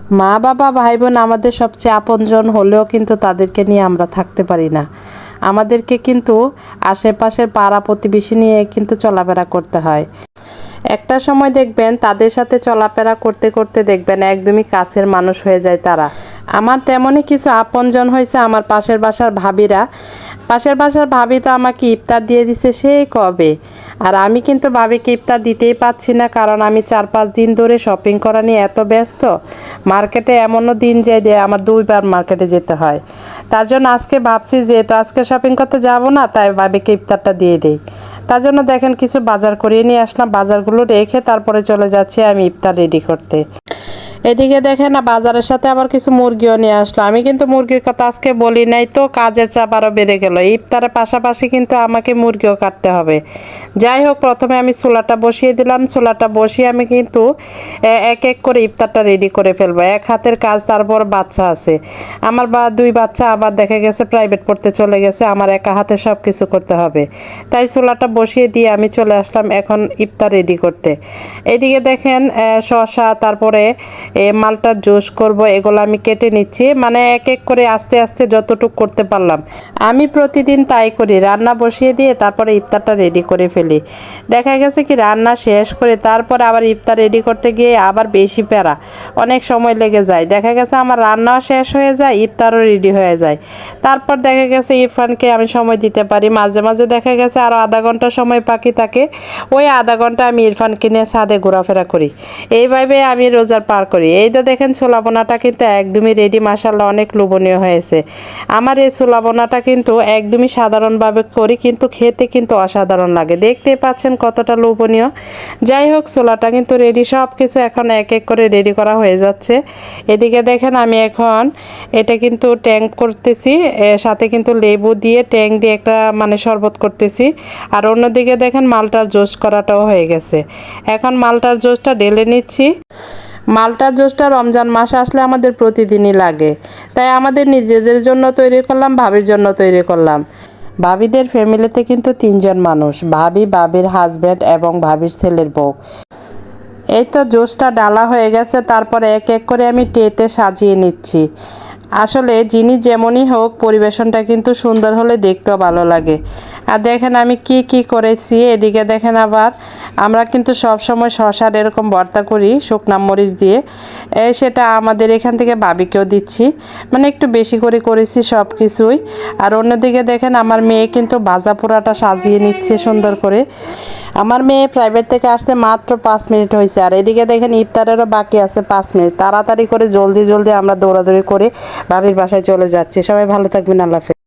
মা বাবা ভাই বোন আমাদের সবচেয়ে আপনজন হলেও কিন্তু তাদেরকে নিয়ে আমরা থাকতে পারি না। আমাদেরকে কিন্তু আশেপাশের পাড়া প্রতিবেশী নিয়ে কিন্তু চলাফেরা করতে হয়। একটা সময় দেখবেন তাদের সাথে চলাফেরা করতে করতে দেখবেন একদমই কাছের মানুষ হয়ে যায় তারা। আমার তেমনই কিছু আপনজন হয়েছে আমার পাশের বাসার ভাবিরা। পাশের বাসার ভাবি তো আমাকে ইফতার দিয়ে দিছে সেই কবে, আর আমি কিন্তু ভাবিকে ইফতার দিতেই পাচ্ছি না, কারণ আমি 4-5 দিন ধরে শপিং করা নিয়ে এত ব্যস্ত। মার্কেটে এমনও দিন যায় যে আমার 2বার মার্কেটে যেতে হয়। তার জন্য আজকে ভাবছি যেহেতু আজকে শপিং করতে যাব না, তাই ভাবিকে ইফতারটা দিয়ে দিই। তার জন্য দেখেন কিছু বাজার করিয়ে নিয়ে আসলাম, বাজারগুলো রেখে তারপরে চলে যাচ্ছি আমি ইফতার রেডি করতে। এদিকে দেখেন না বাজারের সাথে আবার কিছু মুরগিও নিয়ে আসলো। আমি কিন্তু মুরগির কথা আজকে বলি নাই, তো কাজের চাপ আরও বেড়ে গেল। ইফতারের পাশাপাশি কিন্তু আমাকে মুরগিও কাটতে হবে। যাই হোক, প্রথমে আমি চুলাটা বসিয়ে দিলাম। চুলাটা বসিয়ে আমি কিন্তু এক এক করে ইফতারটা রেডি করে ফেলবো। এক হাতের কাজ, তারপর বাচ্চা আছে আমার, 2 বাচ্চা আবার দেখা গেছে প্রাইভেট পড়তে চলে গেছে, আমার একা হাতে সব কিছু করতে হবে। তাই চুলাটা বসিয়ে দিয়ে আমি চলে আসলাম এখন ইফতার রেডি করতে। এদিকে দেখেন শসা, তারপরে মালটার জুস করব, এগুলো আমি কেটে নিচ্ছি, মানে এক এক করে আস্তে আস্তে যতটুকু করতে পারলাম। আমি প্রতিদিন তাই করি, রান্না বসিয়ে দিয়ে তারপরে ইফতারটা রেডি করে ফেলি। দেখা গেছে কি রান্না শেষ করে তারপরে আবার ইফতার রেডি করতে গিয়ে আবার বেশি প্যারা, অনেক সময় লেগে যায়। দেখা গেছে আমার রান্নাও শেষ হয়ে যায়, ইফতারও রেডি হয়ে যায়। তারপর দেখা গেছে ইরফানকে আমি সময় দিতে পারি। মাঝে মাঝে দেখা গেছে আরও আধা ঘন্টা সময় বাকি থাকে, ওই আধা ঘন্টা আমি ইরফানকে নিয়ে ছাদে ঘোরাফেরা করি। এইভাবে আমি রোজার পার করি। এই তো দেখেন ছোলা বোনাটা কিন্তু একদমই রেডি, মাশাআল্লাহ অনেক লোভনীয় হয়েছে। আমার এই ছোলা বোনাটা কিন্তু একদমই সাধারণভাবে করি, কিন্তু খেতে কিন্তু অসাধারণ লাগে। দেখতে পাচ্ছেন কতটা লোভনীয়। যাই হোক, ছোলাটা কিন্তু রেডি, সব কিছু এখন এক এক করে রেডি করা হয়ে যাচ্ছে। এদিকে দেখেন আমি এখন এটা কিন্তু ট্যাঙ্ক করতেছি, সাথে কিন্তু লেবু দিয়ে ট্যাঙ্ক দিয়ে একটা মানে শরবত করতেছি। আর অন্যদিকে দেখেন মালটার জুস করাটাও হয়ে গেছে। এখন মালটার জুসটা ঢেলে নিচ্ছি। মালটার জুসটা রমজান মাস আসলে আমাদের প্রতিদিনই লাগে, তাই আমাদের নিজেদের জন্য তৈরি করলাম, ভাবির জন্য তৈরি করলাম। ভাবিদের ফ্যামিলিতে কিন্তু 3জন মানুষ, ভাবি, ভাবির হাজব্যান্ড এবং ভাবির ছেলের বউ। এই তো জুসটা ডালা হয়ে গেছে, তারপরে এক এক করে আমি ট্রেতে সাজিয়ে নিচ্ছি। আসলে জিনিস যেমনই হোক, পরিবেশনটা কিন্তু সুন্দর হলে দেখতেও ভালো লাগে। আর দেখেন আমি কি কি করেছি। এদিকে দেখেন আবার আমরা কিন্তু সব সময় শশার এরকম ভর্তা করি শুকনা মরিচ দিয়ে, সেটা আমাদের এখান থেকে ভাবিকেও দিচ্ছি, মানে একটু বেশি করে করেছি সব কিছুই। আর অন্যদিকে দেখেন আমার মেয়ে কিন্তু ভাজা পোড়াটা সাজিয়ে নিচ্ছে সুন্দর করে। আমার মেয়ে প্রাইভেট থেকে আসতে মাত্র 5 মিনিট হয়েছে, আর এদিকে দেখেন ইফতারেরও বাকি আছে 5 মিনিট। তাড়াতাড়ি করে জলদি জলদি আমরা দৌড়াদৌড়ি করে ভাবির বাসায় চলে যাচ্ছি। সবাই ভালো থাকবেন, আল্লাহ হাফেজ।